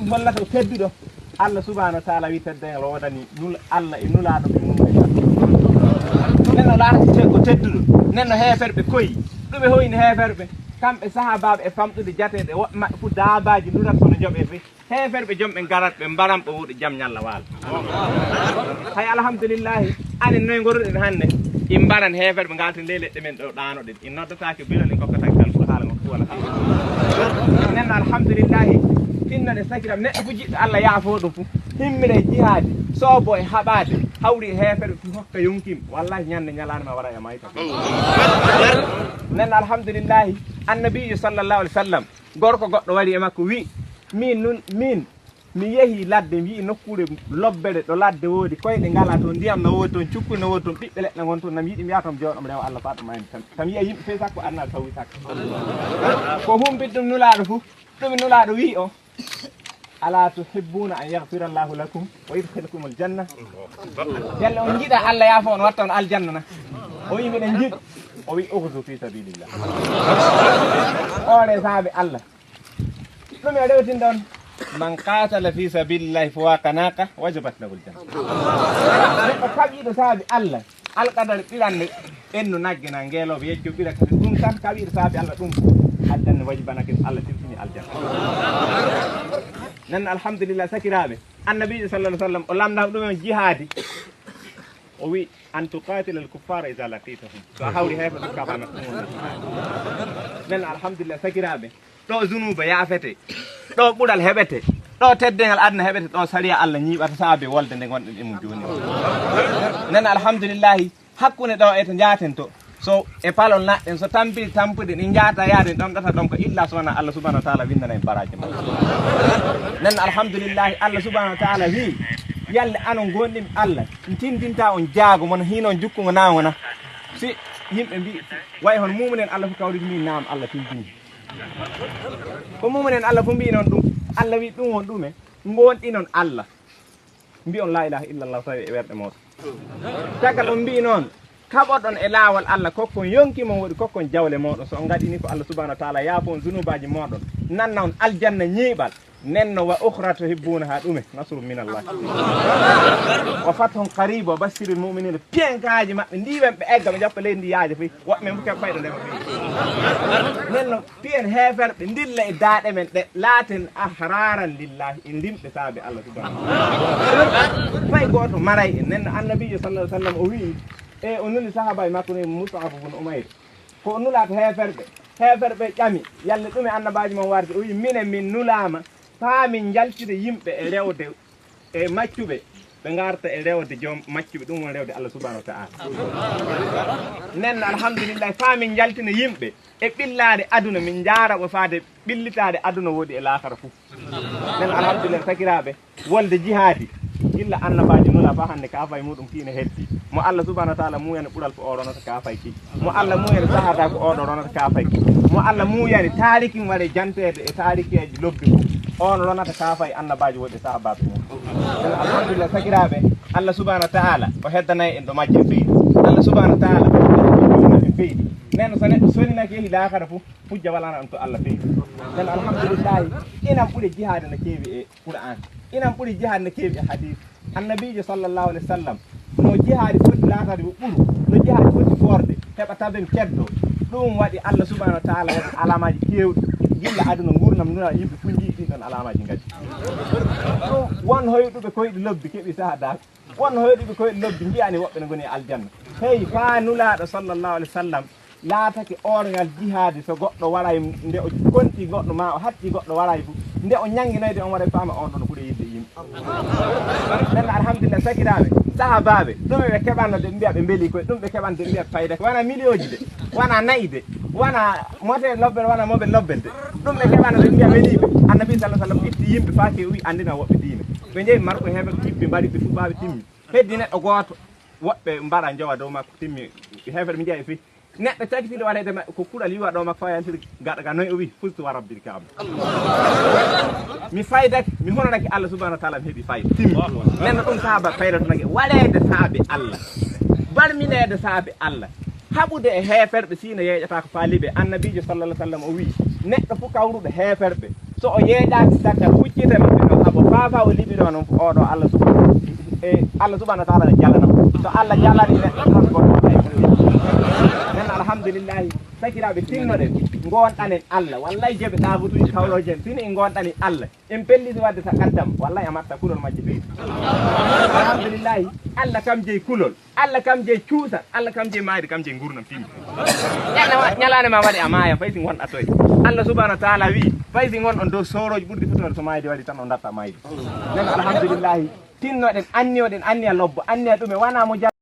ɗum hollata tedduɗo Allah subhanahu wa ta'ala wi teddengal wodani Allah e nulaaɗo ɓe mum nenno laata ko tedduɗo nenno heeferɓe koyi ɗuɓe hoyni heeferɓe kamɓe sahabaɓe e famɗude jateɗe woɓɓe maɓɓe fu daabaji ndurat kono joɓe fe heeferɓe joom ɓe garat ɓe mbaranɓe wuuɗo jaam ñalla waalo hay alhamdulillahi anen noye goruɗen hannde in mbaran heeferɓe ngalten ley leɗɗe men ɗo ɗanoɗen in noddatake bilol en kokkatake kal pour haala ngo fu wala nenno alhamdulillahi tinnoɗe sakiram neɗɗo fu jiɗɗo Allah yaafo ɗum fu himmire jihadi soobo e haɓade hawri e heeferɓe fu hokka yonkim wallahi ñande ñalane ma wara e mayta nenno alhamdulillahi annabijo sallallahu alih w sallam gorko goɗɗo wari e makko wi min mi yeehi ladde mi yii nokkure lobbere ɗo ladde woodi koyɗe ngala toon ndiyam no woodi toon cukku no woodi toon ɓiɓɓe leɗɗe gon toon nam yiɗi mi yaha toon jooɗomo rewa Allah fatma en tam yiya yimɓe fe sakko annaɓe tawi sakko ko humbit ɗum nulaaɗo fu ɗum nulaaɗo wi o ala tuhibbuna an yaghfira Allahu lakum wa yudkhilukum aljanna yalla on jiɗa Allah yaafa on watta on aljanna na o wi miɗen jiɗ o wi ukhzu fi sabilillah ore saabe Allah ɗum e rewtin ɗon man qatala fi sabilillahi fawaqa naqa wajabat lahu aljanna neɗɗo kaɓiɗo saabi Allah alqadar ɓiranne ɓennu naggina ngeeloɓe yejjo ɓira kadi ɗum tan kaɓiɗo saabi Allah ɗum aljanna wajibanake Allah tiltini aljanna nan alhamdulillah sakiraɓe annabijo sallallahu alih w sallam o lamdama ɗumen jihadi o wi an tuqatila al kuffara ida laqitahum so a hawri heefa ɗum kaɓana ɗum nan alhamdulillah sakiraɓe ɗo zunuba yaafete ɗo ɓural heɓete ɗo teddengal aduna heɓete ɗo sariya Allah ñiiɓata saabe wolde nde gonɗen e mum joni o nan alhamdulillahi hakkude ɗo e to jaaten to so e palol naɗɗen so tampiri tampude ɗi jaata yaaden ɗon ɗata ɗon ko illa so wona Allah subhanahu wa ta'ala windana en baraji ma nan alhamdulillahi Allah subhanahu wa ta'ala wi yalle anon gonɗimi Allah tindinta on jaago mon hinon jukkugo nawona si yimɓe mbi way hon mumunen Allah fu kawriti min naam Allah tindini ko mumunen Allah fu mbi noon ɗum Allah wi ɗum won ɗume gonɗinon Allah mbi on la ilaha illallah tawi e werɗe moɗon caggal on mbi noon kaɓoɗon e laawol Allah kokkon yonkimon woɗi kokkon jawle moɗon so on gaɗini ko Allah subhanahu wa ta'ala yaafo on zunubaji moɗon nanna on aljanna ñiiɓal nenno wa ukhra tuhibbuna ha ɗume nasru min Allah wa fathun qarib wa bassiril mu'minina pienkaji maɓɓe ndiwen ɓe egga ɓe jappa leydi ndi yaaje foy woɓɓe men fu keɓ fayɗo ndema fi nenno pien heeferɓe ndilla e daaɗe men ɗe laaten ahraran lillahi e ndimɓe saabe Allah subhanahu wa ta'ala fay goto maray en nenno annabijo sallallahu alih w sallam o wi e o nuli sahaba e makko ni Mus'ab ibn Umayr ko o nulata heeferɓe ƴami yalle ɗume annabaji mon warde o wi minen min nulama faamin jaltide yimɓe e rewde e maccuɓe ɓe garta e rewde joom maccuɓe ɗum won rewde Allah subhanahu wa ta'ala nenno alhamdulillahi faamin jaltina yimɓe e ɓillade aduna min jaaraɓo faade ɓillitade aduna woodi e laakara fuf nenno alhamdulillah sakiraɓe wolde jihadi illa annabaji nula fa hande ka fay muɗum fiine heddi mo Allah subhanahu wa ta'ala muyani ɓural ko o ronata ka fay ki mo Allah muyani sahada ko oɗo ronata ka fay ki mo Allah muyani tariki waɗe jantede e tarikeji lobbi on ronata ka fay annabaji woɗe sahabaɓe mum alhamdulillah sakiraɓe Allah subhanahu wa ta'ala o heddanayi en ɗo majjen feydi Allah subhanahu wa ta'ala en feydi nenno so neɗɗo soninaki yeehi laakara fof hujja walana on to Allah feydi nen alhamdulillahi inan ɓuuri jihade no keewi e Qur'an inan ɓuuri jihade no keewi e hadith annabijo sallallahu alih w sallam no jihadi foti laatade ɓe ɓuuru no jihadi foti forde heɓa taben keddo ɗum waɗi Allah subhanahu wa ta'ala waɗi alamaji kewɗi gilla aduna gurnam nuna yimɓe fu jii ɗin ɗon alamaji gadi ɗum won hoyɗuɓe koyɗi lobbi keeɓi sahadaɓe won hoyɗuɓe koyɗi lobbi mbiyani woɓɓe ne goni e aljanna hey fa nulaɗo sallallahu alih w sallam laatake orgal jihadi so goɗɗo waray nde o konti goɗɗo ma o hatti goɗɗo waray fu nde o ñanguinoyde on waɗa fama on ɗon ɓuuri yidde yimɓe nen alhamdulillah sakiraɓe sahabaɓe ɗum ɓe keɓanno de mbiya ɓe beeli koye ɗum ɓe keɓande ɓe mbiyat fayda wona million ji de wona nayi de wona mote lobbel wona moɓel lobbel de ɗum ɓe keɓanno ɓe mbiya weliɓe annabi sallah sallam itti yimɓe faake wi andina woɓɓe diine ɓe jeeyi marko heɓe tiɓɓe mbaɗi ɓe fuɓaɓe timmi heddi neɗɗo goto woɓɓe mbaɗa jowa dow makko timmi heefere mi jeeya fi neɗɗo tagitiɗo waɗede ko kuuɗal yiwa ɗo makko fayantiri gaɗa ga noy o wi fustu wa rabbil kaaba mi faydake mi honorake Allah subhanahu wa ta'ala mi heeɓi fayda timmi nenno ɗum sahaba faydatonake waɗede saabe Allah barminede saabe Allah haɓude e heeferɓe sino yeeƴata ko faaliɓe annabijo sallallah sallam o wi neɗɗo fof kawruɗo heeferɓe so o yeeƴaki sakkal huccita maɓɓe fa o liɓiɗo noon oɗo Allah subhanahu wa taala ne jalana so Allah jalani neɗɗo tan goto waɗa e nen alhamdulillahi sakiraɓe tinnoɗen gonɗanen Allah wallay jeeɓe ɗabutuji kawloje en fini en gonɗani Allah en pelliti wadde ta kaddam wallay amatta kulol majje ɓeydi alhamdulillahi Allah kam jeeyi kulol Allah kam jeeyi cuusat Allah kam jeeyi mayde kam jeeyi gurnam fimmi ñalane ma waɗi a maaya fay si gonɗa toye Allah subhanahu wa taala wi fay si gon on dow soroji ɓurɗi futonde so mayde waɗi tan o datta mayde nen alhamdulillahi tinnoɗen annioɗen anniya lobbo anniya ɗume wona mo